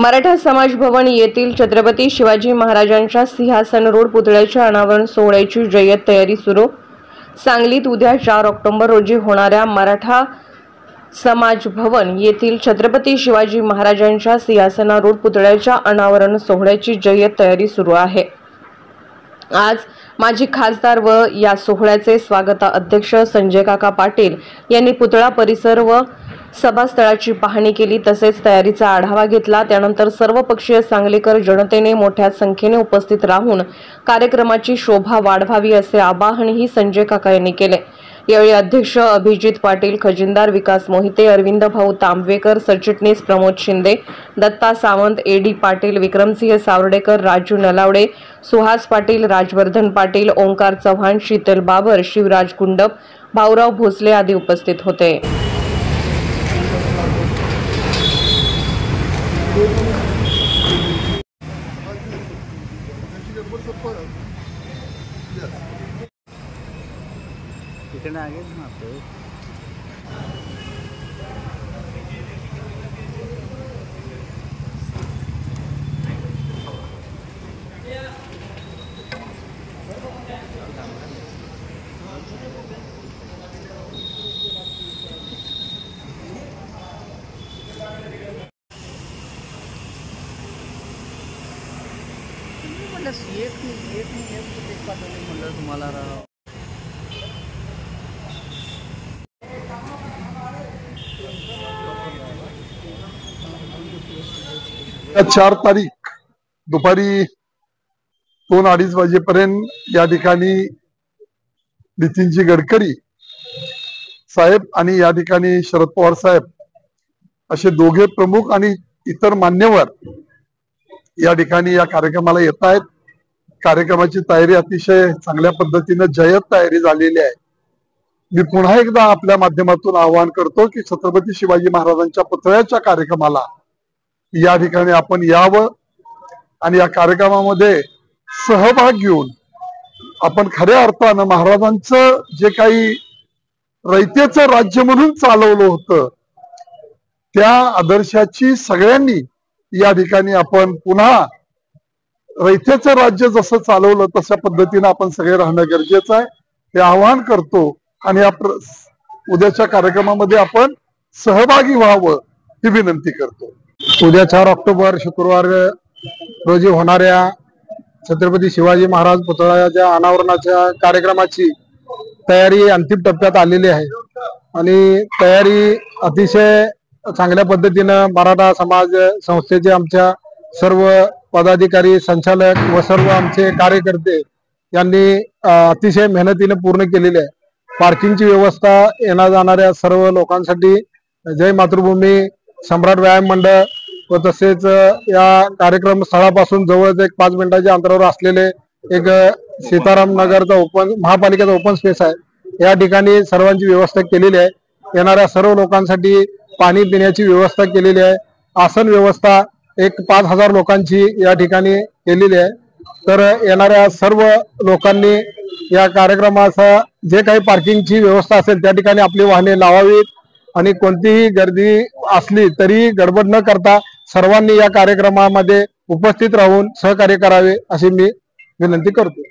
मराठा समाज भवन येथील छत्रपती शिवाजी महाराजांच्या सिंहासन रोड पुतळ्याच्या अनावरण सोहळ्याची जय्यत तयारी सुरू। सांगलीत उद्या 4 ऑक्टोबर रोजी होणाऱ्या मराठा समाज भवन येथील छत्रपती शिवाजी महाराजांच्या सिंहासन रोड पुतळ्याच्या अनावरण सोहळ्याची जय्यत तयारी सुरू आहे। आज माजी खासदार व या सोहळ्याचे स्वागत अध्यक्ष संजय काका पाटील यांनी पुतळा परिसर व सभास्थळाची पाहणी केली, तसेच तयारीचा आढावा घेतला। त्यानंतर सर्वपक्षीय सांगलीकर जनतेने मोठ्या संख्येने उपस्थित राहून कार्यक्रमाची शोभा वाढवावी असे आवाहनही संजय काका यांनी केले। यावेळी अध्यक्ष अभिजित पाटील, खजिनदार विकास मोहिते, अरविंद भाऊ तांबवेकर, सरचिटणीस प्रमोद शिंदे, दत्ता सावंत, एडी पाटील, विक्रमसिंह सावर्डेकर, राजू नलावडे, सुहास पाटील, राजवर्धन पाटील, ओंकार चव्हाण, शीतल बाबर, शिवराज गुंडप, भाऊराव भोसले आदी उपस्थित होते। इतने आगे ना तो एक बात म्हणलं तुम्हाला 4 तारीख दुपारी 2-2:30 वाजेपर्यंत या ठिकाणी नितीनजी गडकरी साहेब आणि या ठिकाणी शरद पवार साहेब असे दोघे प्रमुख आणि इतर मान्यवर या ठिकाणी या कार्यक्रमाला येत आहेत। कार्यक्रमाची तयारी अतिशय चांगल्या पद्धतीने जय्यत तयारी झालेली आहे। मी पुन्हा एकदा आपल्या माध्यमातून आवाहन करतो की छत्रपती शिवाजी महाराजांच्या पुतळ्याच्या कार्यक्रमाला या ठिकाणी आपण यावं आणि या कार्यक्रमामध्ये सहभाग घेऊन आपण खऱ्या अर्थानं महाराजांचं जे काही रयतेचं राज्य म्हणून चालवलं होतं त्या आदर्शाची सगळ्यांनी या ठिकाणी आपण पुन्हा रयतेचं राज्य जसं चालवलं तशा पद्धतीने आपण सगळे राहणं गरजेचं आहे हे आवाहन करतो आणि या उद्याच्या कार्यक्रमामध्ये आपण सहभागी व्हावं ही विनंती करतो। उद्या 4 ऑक्टोबर शुक्रवार रोजी होणाऱ्या छत्रपती शिवाजी महाराज पुतळ्याच्या अनावरणाच्या कार्यक्रमाची तयारी अंतिम टप्प्यात आलेली आहे आणि तयारी अतिशय चांगल्या पद्धतीनं मराठा समाज संस्थेचे आमच्या सर्व पदाधिकारी, संचालक व सर्व आमचे कार्यकर्ते यांनी अतिशय मेहनतीने पूर्ण केलेली आहे। पार्किंगची व्यवस्था येण्या जाणाऱ्या सर्व लोकांसाठी जय मातृभूमी सम्राट व्यायाम मंडळ व तसेच या कार्यक्रम स्थळापासून जवळच एक 5 मिनिटाच्या अंतरावर असलेले एक सीताराम नगरचा महापालिकेचा ओपन स्पेस आहे। या ठिकाणी सर्वांची व्यवस्था केलेली आहे। येणाऱ्या सर्व लोकांसाठी पाणी पिण्याची व्यवस्था केलेली आहे। आसन व्यवस्था एक 5000 लोकांची या ठिकाणी केलेली आहे। तर येणाऱ्या सर्व लोकांनी या कार्यक्रमाचा जे काही पार्किंगची व्यवस्था असेल त्या ठिकाणी आपली वाहने लावावीत आणि कोणतीही गर्दी असली तरी गडबड न करता सर्वांनी या कार्यक्रमामध्ये उपस्थित राहून सहकार्य करावे अशी मी विनंती करतो।